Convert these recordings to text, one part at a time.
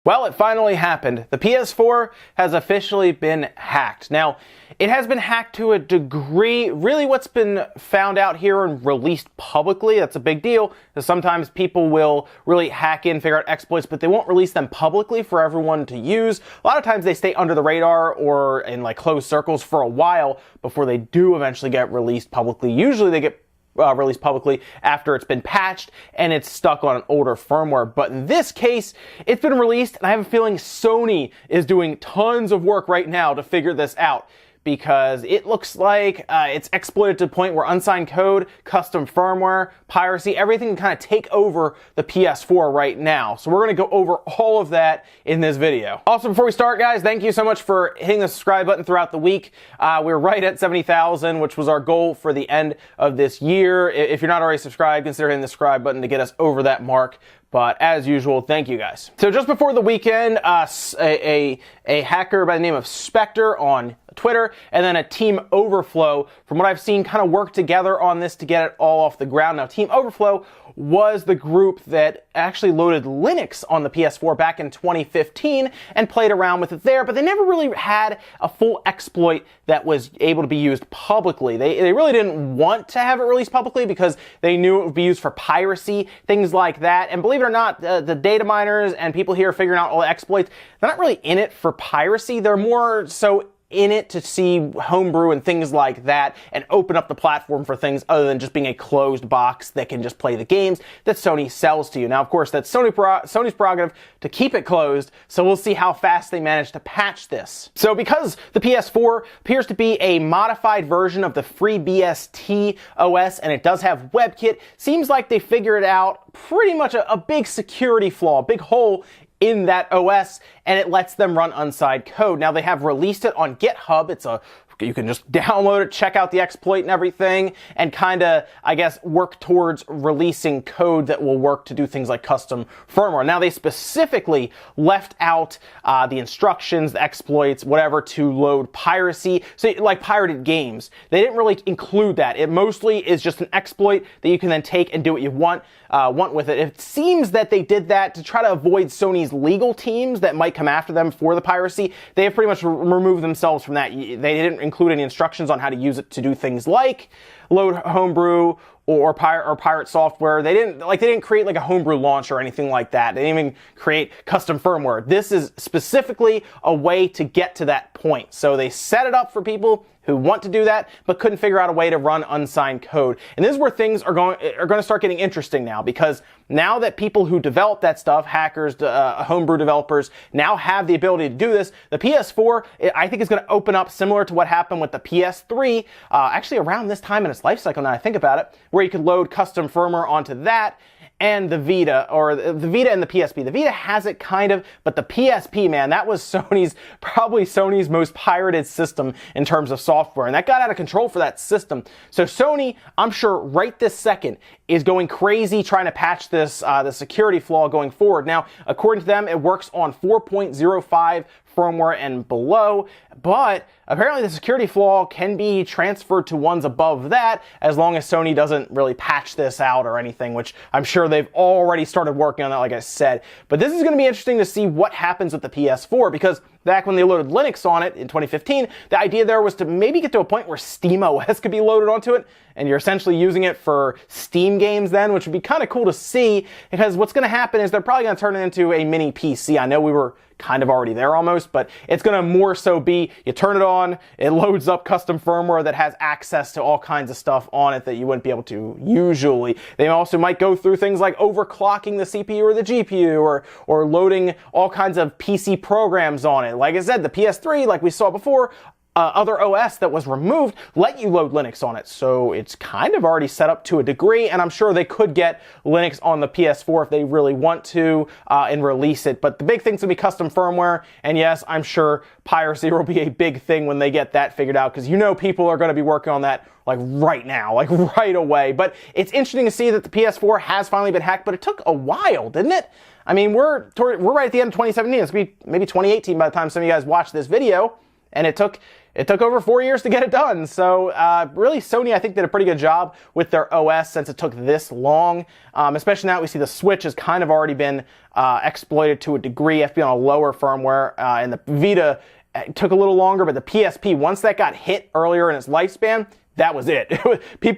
Well, it finally happened. The PS4 has officially been hacked. Now, it has been hacked to a degree. Really, what's been found out here and released publicly, that's a big deal, because sometimes people will really hack in, figure out exploits, but they won't release them publicly for everyone to use. A lot of times they stay under the radar or in like closed circles for a while before they do eventually get released publicly. Usually they get released publicly after it's been patched and it's stuck on an older firmware. But in this case, it's been released, and I have a feeling Sony is doing tons of work right now to figure this out, because it looks like it's exploited to the point where unsigned code, custom firmware, piracy, everything can kind of take over the PS4 right now. So we're going to go over all of that in this video. Also, before we start, guys, thank you so much for hitting the subscribe button throughout the week. We're right at 70,000, which was our goal for the end of this year. If you're not already subscribed, consider hitting the subscribe button to get us over that mark. But as usual, thank you guys. So just before the weekend, a hacker by the name of Spectre on Twitter, and then a Team Overflow, from what I've seen, kind of worked together on this to get it all off the ground. Now, Team Overflow was the group that actually loaded Linux on the PS4 back in 2015 and played around with it there, but they never really had a full exploit that was able to be used publicly. They really didn't want to have it released publicly because they knew it would be used for piracy, things like that. And believe it or not, the data miners and people here figuring out all the exploits, they're not really in it for piracy. They're more so in it to see homebrew and things like that and open up the platform for things other than just being a closed box that can just play the games that Sony sells to you. Now, of course, that's Sony's prerogative to keep it closed, so we'll see how fast they manage to patch this. So because the PS4 appears to be a modified version of the FreeBSD OS, and it does have WebKit, seems like they figured out pretty much a big security flaw, a big hole in that OS, and it lets them run unsigned code. Now, they have released it on GitHub. You can just download it, check out the exploit and everything, and kind of, I guess, work towards releasing code that will work to do things like custom firmware. Now, they specifically left out the instructions, the exploits, whatever, to load piracy, so like pirated games. They didn't really include that. It mostly is just an exploit that you can then take and do what you want with it. It seems that they did that to try to avoid Sony's legal teams that might come after them for the piracy. They have pretty much removed themselves from that. They didn't include any instructions on how to use it to do things like load homebrew or pirate software. They didn't create like a homebrew launcher or anything like that. They didn't even create custom firmware. This is specifically a way to get to that point. So they set it up for people who want to do that, but couldn't figure out a way to run unsigned code. And this is where things are going to start getting interesting now, because now that people who develop that stuff, hackers, homebrew developers, now have the ability to do this, the PS4, I think, is going to open up similar to what happened with the PS3, actually around this time in its life cycle, now I think about it, where you could load custom firmware onto that, and the Vita, or the Vita and the PSP. The Vita has it kind of, but the PSP, man, that was probably Sony's most pirated system in terms of software, and that got out of control for that system. So Sony, I'm sure right this second, is going crazy trying to patch this, the security flaw going forward. Now, according to them, it works on 4.05 firmware and below, but apparently the security flaw can be transferred to ones above that as long as Sony doesn't really patch this out or anything, which I'm sure they've already started working on that, like I said. But this is going to be interesting to see what happens with the PS4, because back when they loaded Linux on it in 2015, the idea there was to maybe get to a point where SteamOS could be loaded onto it, and you're essentially using it for Steam games then, which would be kind of cool to see, because what's going to happen is they're probably going to turn it into a mini PC. I know we were kind of already there almost, but it's going to more so be, you turn it on, it loads up custom firmware that has access to all kinds of stuff on it that you wouldn't be able to usually. They also might go through things like overclocking the CPU or the GPU, or loading all kinds of PC programs on it. Like I said, the PS3, like we saw before, other OS that was removed let you load Linux on it. So it's kind of already set up to a degree, and I'm sure they could get Linux on the PS4 if they really want to and release it. But the big thing's going to be custom firmware, and yes, I'm sure piracy will be a big thing when they get that figured out, because you know people are going to be working on that like right now, like right away. But it's interesting to see that the PS4 has finally been hacked, but it took a while, didn't it? I mean, we're right at the end of 2017. It's going to be maybe 2018 by the time some of you guys watch this video. and it took over 4 years to get it done. So really, Sony, I think, did a pretty good job with their OS since it took this long. Especially now that we see the Switch has kind of already been exploited to a degree. Have to be on a lower firmware, and the Vita took a little longer, but the PSP, once that got hit earlier in its lifespan, that was it.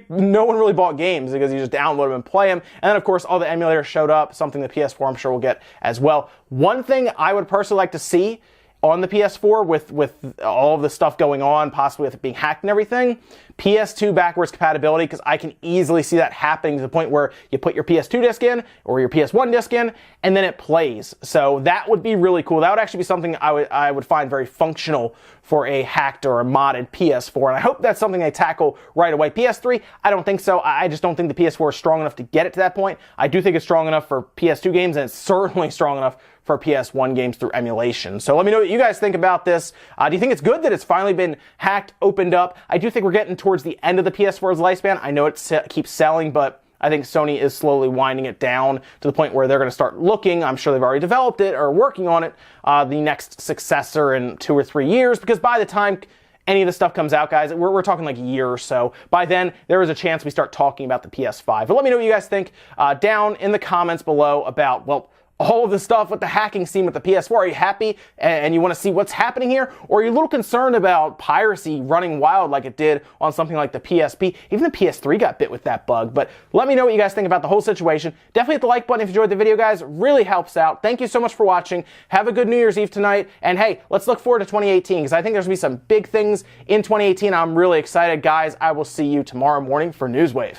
No one really bought games because you just download them and play them. And then, of course, all the emulators showed up, something the PS4 I'm sure will get as well. One thing I would personally like to see on the PS4 with all of the stuff going on, possibly with it being hacked and everything, PS2 backwards compatibility, because I can easily see that happening to the point where you put your PS2 disc in or your PS1 disc in, and then it plays. So that would be really cool. That would actually be something I would find very functional for a hacked or a modded PS4, and I hope that's something they tackle right away. PS3, I don't think so. I just don't think the PS4 is strong enough to get it to that point. I do think it's strong enough for PS2 games, and it's certainly strong enough for PS1 games through emulation. So let me know what you guys think about this. Do you think it's good that it's finally been hacked, opened up? I do think we're getting towards the end of the PS4's lifespan. I know it keeps selling, but I think Sony is slowly winding it down to the point where they're going to start looking. I'm sure they've already developed it or working on it, the next successor in 2 or 3 years, because by the time any of this stuff comes out, guys, we're talking like a year or so. By then, there is a chance we start talking about the PS5. But let me know what you guys think down in the comments below about, well, all of the stuff with the hacking scene with the PS4. Are you happy and you want to see what's happening here? Or are you a little concerned about piracy running wild like it did on something like the PSP? Even the PS3 got bit with that bug. But let me know what you guys think about the whole situation. Definitely hit the like button if you enjoyed the video, guys. It really helps out. Thank you so much for watching. Have a good New Year's Eve tonight. And hey, let's look forward to 2018 because I think there's going to be some big things in 2018. I'm really excited. Guys, I will see you tomorrow morning for Newswave.